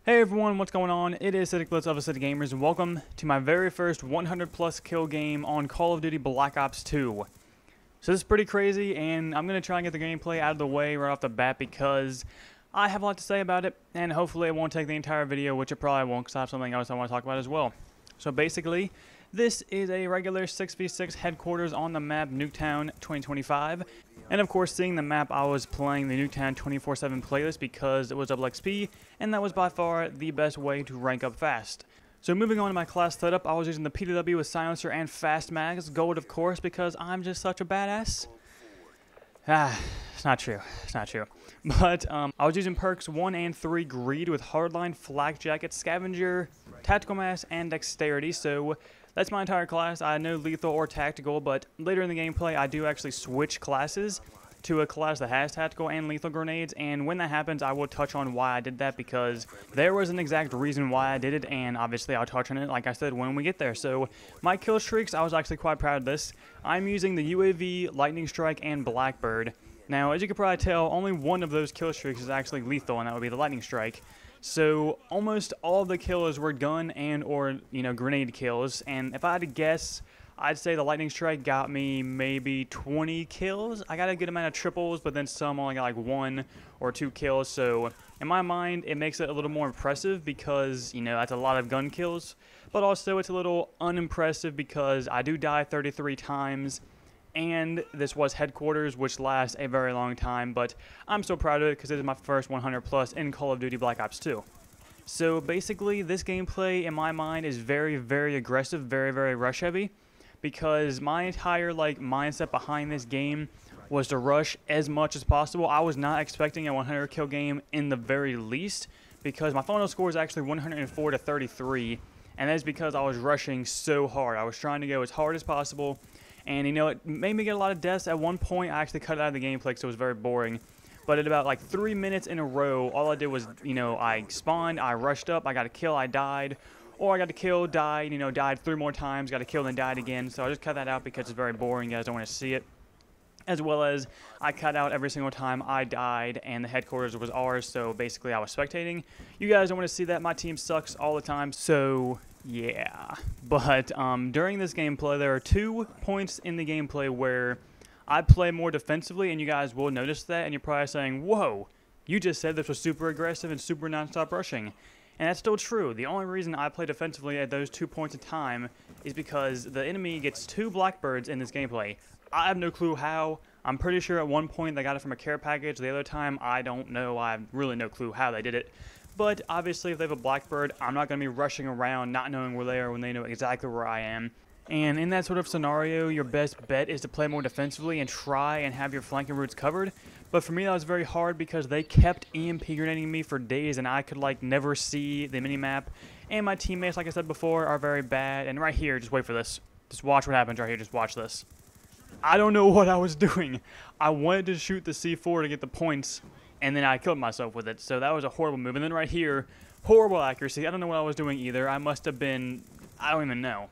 Hey everyone, what's going on? It is AciDic BliTzz of AciDic Gamers, and welcome to my very first 100 plus kill game on Call of Duty Black Ops 2. So this is pretty crazy, and I'm going to try and get the gameplay out of the way right off the bat because I have a lot to say about it, and hopefully it won't take the entire video, which it probably won't because I have something else I want to talk about as well. So basically, this is a regular 6v6 headquarters on the map Nuketown 2025. And of course, seeing the map, I was playing the Nuketown 24/7 playlist because it was double XP, and that was by far the best way to rank up fast. So moving on to my class setup, I was using the PW with silencer and fast mags, gold of course, because I'm just such a badass. It's not true. It's not true. But I was using perks 1 and 3 greed with hardline, flak jacket, scavenger, tactical mass, and dexterity. So that's my entire class. I had no lethal or tactical, but later in the gameplay, I do actually switch classes to a class that has tactical and lethal grenades, and when that happens, I will touch on why I did that, because there was an exact reason why I did it, and obviously I'll touch on it, like I said, when we get there. So, my kill streaks, I was actually quite proud of this. I'm using the UAV, Lightning Strike, and Blackbird. Now, as you can probably tell, only one of those kill streaks is actually lethal, and that would be the Lightning Strike. So, almost all of the kills were gun and or, grenade kills, and if I had to guess, I'd say the Lightning Strike got me maybe 20 kills. I got a good amount of triples, but then some only got like 1 or 2 kills, so in my mind, it makes it a little more impressive because, that's a lot of gun kills, but also it's a little unimpressive because I do die 33 times, and this was headquarters, which lasts a very long time, but I'm so proud of it because it is my first 100 plus in Call of Duty Black Ops 2. So basically, this gameplay, in my mind, is very, very aggressive, very, very rush heavy, because my entire mindset behind this game was to rush as much as possible. I was not expecting a 100 kill game in the very least, because my final score is actually 104 to 33, and that is because I was rushing so hard. I was trying to go as hard as possible. And, it made me get a lot of deaths. At one point, I actually cut it out of the gameplay because it was very boring. But at about, 3 minutes in a row, all I did was, I spawned, I rushed up, I got a kill, I died. Or I got a kill, died, died 3 more times, got a kill, then died again. So I just cut that out because it's very boring. You guys don't want to see it. As well as, I cut out every single time I died, and the headquarters was ours. So basically, I was spectating. You guys don't want to see that. My team sucks all the time. So yeah, but during this gameplay, there are 2 points in the gameplay where I play more defensively, and you guys will notice that, and you're probably saying, whoa, you just said this was super aggressive and super non-stop rushing. And that's still true. The only reason I play defensively at those 2 points in time is because the enemy gets 2 Blackbirds in this gameplay. I have no clue how. I'm pretty sure at one point they got it from a care package. The other time, I don't know. I have really no clue how they did it. But obviously, if they have a Blackbird, I'm not going to be rushing around not knowing where they are when they know exactly where I am. And in that sort of scenario, your best bet is to play more defensively and try and have your flanking routes covered. But for me, that was very hard because they kept EMP grenading me for days, and I could never see the minimap. And my teammates, like I said before, are very bad. And right here, just wait for this. Just watch what happens right here. Just watch this. I don't know what I was doing. I wanted to shoot the C4 to get the points, and then I killed myself with it. So that was a horrible move. And then right here, horrible accuracy. I don't know what I was doing either. I must have been, I don't even know.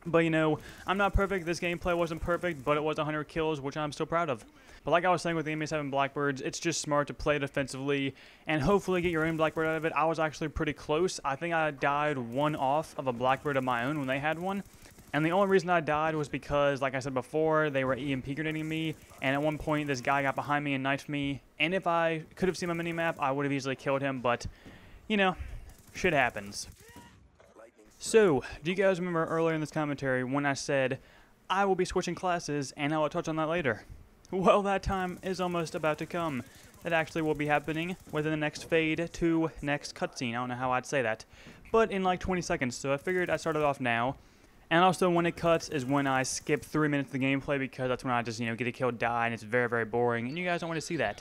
But, I'm not perfect. This gameplay wasn't perfect, but it was 100 kills, which I'm still proud of. But like I was saying with the M7 Blackbirds, it's just smart to play defensively and hopefully get your own Blackbird out of it. I was actually pretty close. I think I died 1 off of a Blackbird of my own when they had one. And the only reason I died was because, like I said before, they were EMP grenading me. And at one point, this guy got behind me and knifed me. And if I could have seen my minimap, I would have easily killed him. But, shit happens. So, do you guys remember earlier in this commentary when I said I will be switching classes and I will touch on that later? Well, that time is almost about to come. That actually will be happening within the next fade to next cutscene. I don't know how I'd say that. But in 20 seconds, so I figured I'd start it off now. And also when it cuts is when I skip 3 minutes of the gameplay because that's when I just, get a kill, die, and it's very, very boring. And you guys don't want to see that.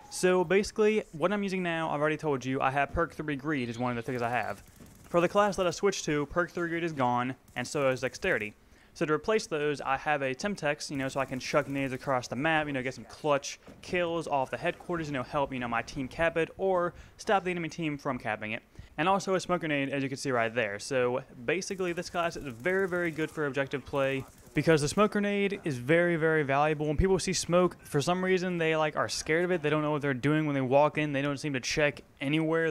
So basically, what I'm using now, I've already told you, I have perk 3 greed is one of the things I have. For the class that I switched to, perk 3 greed is gone, and so is dexterity. So to replace those, I have a Temtex, so I can chuck nades across the map, get some clutch kills off the headquarters, help, my team cap it, or stop the enemy team from capping it. And also a smoke grenade, as you can see right there. So basically, this class is very, very good for objective play, because the smoke grenade is very, very valuable. When people see smoke, for some reason, they are scared of it. They don't know what they're doing when they walk in. They don't seem to check anywhere.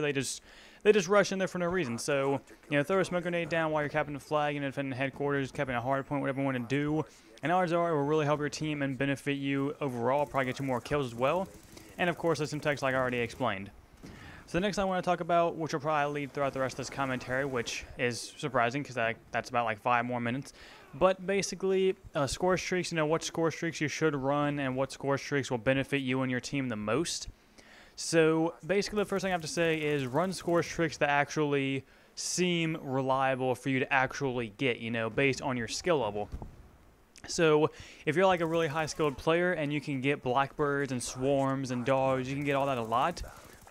they just rush in there for no reason. So, you know, throw a smoke grenade down while you're capping the flag, you know, defending headquarters, capping a hard point, whatever you want to do. And odds are it will really help your team and benefit you overall, probably get you more kills as well. And of course, there's some text like I already explained. So the next thing I want to talk about, which will probably lead throughout the rest of this commentary, which is surprising because that's about like 5 more minutes. But basically, score streaks, you know, what score streaks you should run and what score streaks will benefit you and your team the most. So basically, the first thing I have to say is run score streaks that actually seem reliable for you to actually get, you know, based on your skill level. So if you're like a really high skilled player and you can get blackbirds and swarms and dogs, you can get all that a lot,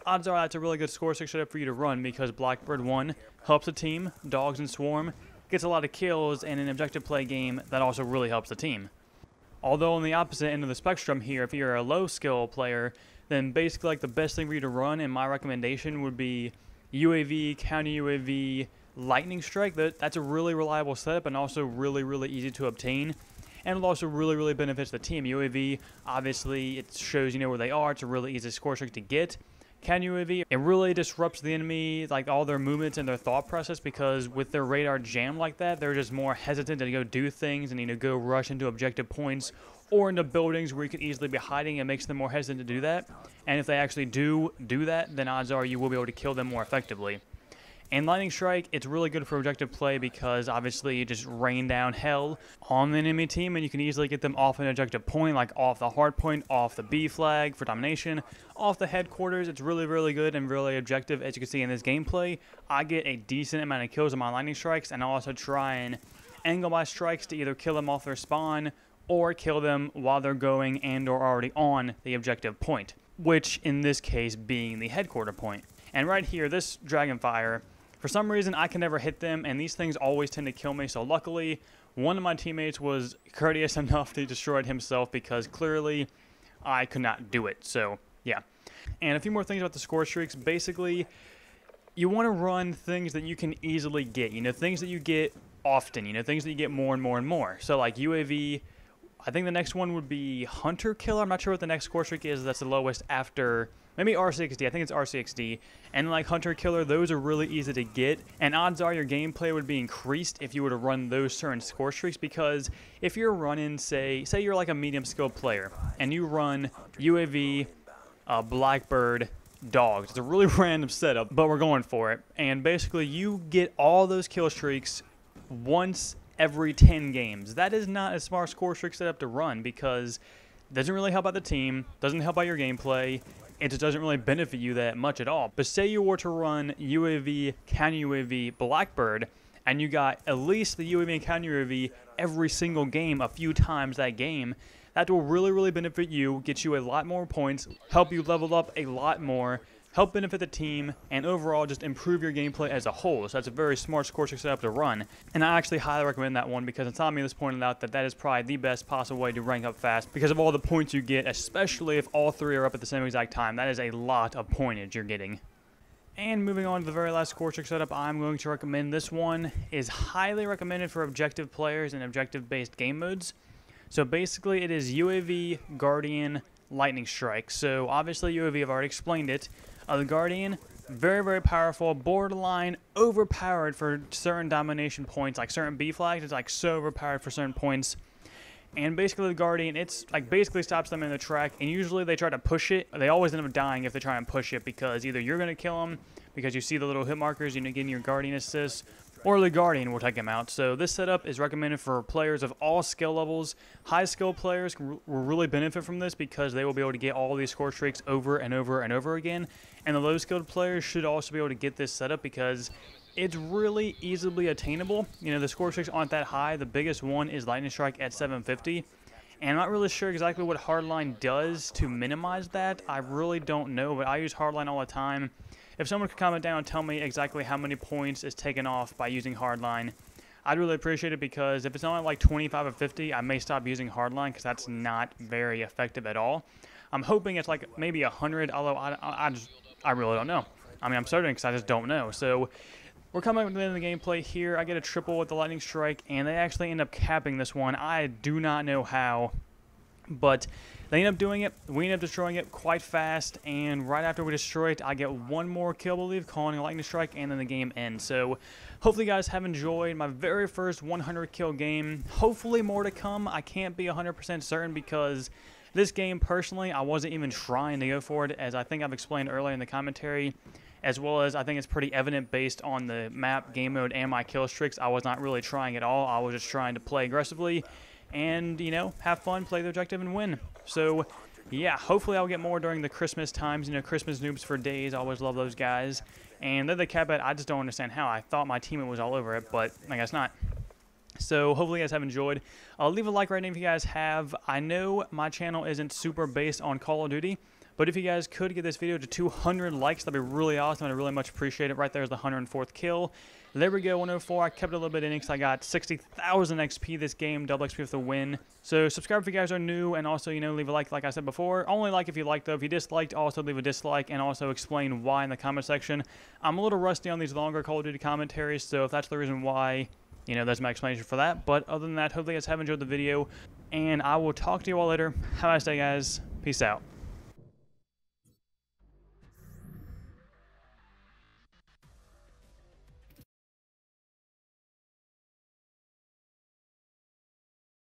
odds are that's a really good score streak setup for you to run because blackbird 1 helps the team, dogs and swarm gets a lot of kills, and in an objective play game that also really helps the team. Although on the opposite end of the spectrum here, if you're a low skill player, then basically like the best thing for you to run in my recommendation would be UAV, counter UAV, lightning strike. That's a really reliable setup and also really easy to obtain. And it also really benefits the team. UAV, obviously, it shows you know where they are. It's a really easy score streak to get. Can UAV, it really disrupts the enemy, like all their movements and their thought process, because with their radar jammed like that, they're just more hesitant to go do things and you know go rush into objective points or into buildings where you could easily be hiding. It makes them more hesitant to do that. And if they actually do that, then odds are you will be able to kill them more effectively. And Lightning Strike, it's really good for objective play because obviously you just rain down hell on the enemy team and you can easily get them off an objective point, like off the hard point, off the B flag for domination, off the headquarters. It's really good and really objective. As you can see in this gameplay, I get a decent amount of kills on my Lightning Strikes, and I also try and angle my strikes to either kill them off their spawn or kill them while they're going and or already on the objective point, which in this case being the headquarter point. And right here, this Dragonfire, for some reason, I can never hit them, and these things always tend to kill me. So luckily, one of my teammates was courteous enough to destroy it himself because clearly I could not do it. So, yeah. And a few more things about the score streaks. Basically, you want to run things that you can easily get. You know, things that you get often. You know, things that you get more and more. So, like UAV, I think the next one would be Hunter Killer. I'm not sure what the next score streak is. That's the lowest after... maybe RCXD, I think it's RCXD, and like Hunter Killer, those are really easy to get, and odds are your gameplay would be increased if you were to run those certain score streaks, because if you're running, say you're like a medium skilled player, and you run UAV, Blackbird, Dogs, it's a really random setup, but we're going for it, and basically you get all those kill streaks once every 10 games. That is not a smart score streak setup to run, because it doesn't really help out the team, doesn't help out your gameplay, it just doesn't really benefit you that much at all. But say you were to run UAV, counter UAV, Blackbird, and you got at least the UAV and counter UAV every single game a few times that game, that will really benefit you, get you a lot more points, help you level up a lot more, help benefit the team, and overall just improve your gameplay as a whole. So that's a very smart score streak setup to run. And I actually highly recommend that one because Tommy has pointed out that that is probably the best possible way to rank up fast because of all the points you get, especially if all three are up at the same exact time. That is a lot of pointage you're getting. And moving on to the very last score streak setup, I'm going to recommend this one. Is highly recommended for objective players and objective-based game modes. So basically it is UAV, Guardian, Lightning Strike. So obviously UAV, I've already explained it. The Guardian, very powerful, borderline overpowered for certain domination points, like certain B flags. It's like so overpowered for certain points. And basically the Guardian, it's like basically stops them in the track, and usually they try to push it. They always end up dying if they try and push it because either you're going to kill them because you see the little hit markers, you know, getting your Guardian assist, or the Guardian will take him out. So this setup is recommended for players of all skill levels. High skill players will really benefit from this because they will be able to get all these score streaks over and over again. And the low skilled players should also be able to get this setup because it's really easily attainable. You know, the score streaks aren't that high. The biggest one is Lightning Strike at 750. And I'm not really sure exactly what Hardline does to minimize that. I really don't know, but I use Hardline all the time. If someone could comment down and tell me exactly how many points is taken off by using Hardline, I'd really appreciate it because if it's only like 25 or 50, I may stop using Hardline because that's not very effective at all. I'm hoping it's like maybe 100, although I really don't know. I mean, I'm certain because I just don't know. So we're coming up to the end of the gameplay here. I get a triple with the Lightning Strike, and they actually end up capping this one. I do not know how, but They end up doing it. We end up destroying it quite fast, and right after we destroy it, I get one more kill, I believe, calling a lightning strike, and then the game ends. So hopefully you guys have enjoyed my very first 100 kill game. Hopefully more to come. I can't be 100% certain because this game, personally, I wasn't even trying to go for it, as I think I've explained earlier in the commentary, as well as I think it's pretty evident based on the map, game mode, and my kill streaks. I was not really trying at all. I was just trying to play aggressively and, you know, have fun, play the objective, and win. So, yeah, hopefully I'll get more during the Christmas times. You know, Christmas noobs for days. I always love those guys. And they're the cat bet. I just don't understand how. I thought my teammate was all over it, but I guess not. So hopefully you guys have enjoyed. Leave a like right now if you guys have. I know my channel isn't super based on Call of Duty, but if you guys could get this video to 200 likes, that'd be really awesome. I'd really much appreciate it. Right there is the 104th kill. There we go, 104. I kept it a little bit in because I got 60,000 XP this game, double XP with the win. So subscribe if you guys are new, and also, you know, leave a like I said before. Only like if you liked, though. If you disliked, also leave a dislike, and also explain why in the comment section. I'm a little rusty on these longer Call of Duty commentaries, so if that's the reason why, you know, that's my explanation for that. But other than that, hopefully you guys have enjoyed the video, and I will talk to you all later. Have a nice day, guys. Peace out.